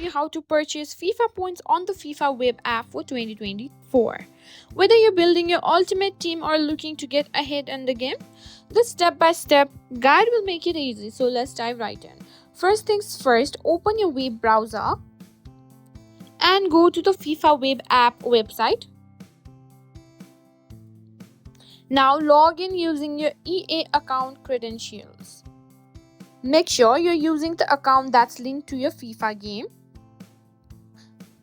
you how to purchase FIFA points on the FIFA Web App for 2024. Whether you're building your ultimate team or looking to get ahead in the game, this step-by-step guide will make it easy. So let's dive right in. First things first, open your web browser and go to the FIFA Web App website. Now log in using your EA account credentials. Make sure you're using the account that's linked to your FIFA game.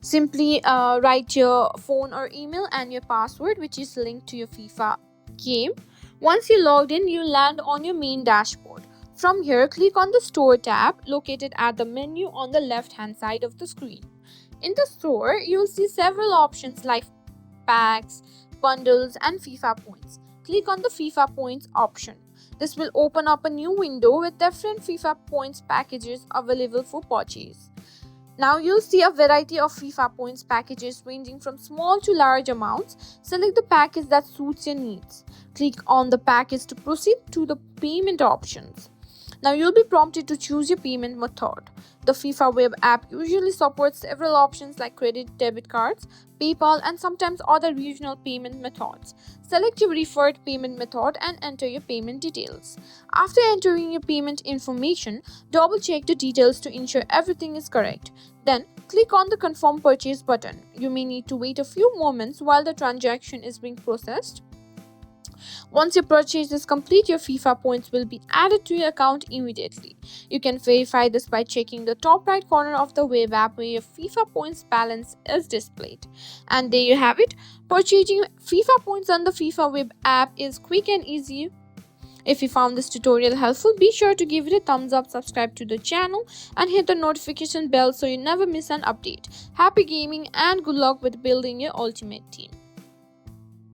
Simply write your phone or email and your password which is linked to your FIFA game. Once you're logged in, you land on your main dashboard. From here, click on the Store tab located at the menu on the left hand side of the screen. In the store, you'll see several options like packs, bundles, and FIFA points. Click on the FIFA points option. This will open up a new window with different FIFA points packages available for purchase. Now you'll see a variety of FIFA points packages ranging from small to large amounts. Select the package that suits your needs. Click on the package to proceed to the payment options. Now you'll be prompted to choose your payment method. The FIFA Web App usually supports several options like credit, debit cards, PayPal, and sometimes other regional payment methods. Select your preferred payment method and enter your payment details. After entering your payment information, double check the details to ensure everything is correct. Then click on the Confirm Purchase button. You may need to wait a few moments while the transaction is being processed. Once your purchase is complete, your FIFA points will be added to your account immediately. You can verify this by checking the top right corner of the web app where your FIFA points balance is displayed. And there you have it. Purchasing FIFA points on the FIFA web app is quick and easy. If you found this tutorial helpful, be sure to give it a thumbs up, subscribe to the channel, and hit the notification bell so you never miss an update. Happy gaming and good luck with building your ultimate team.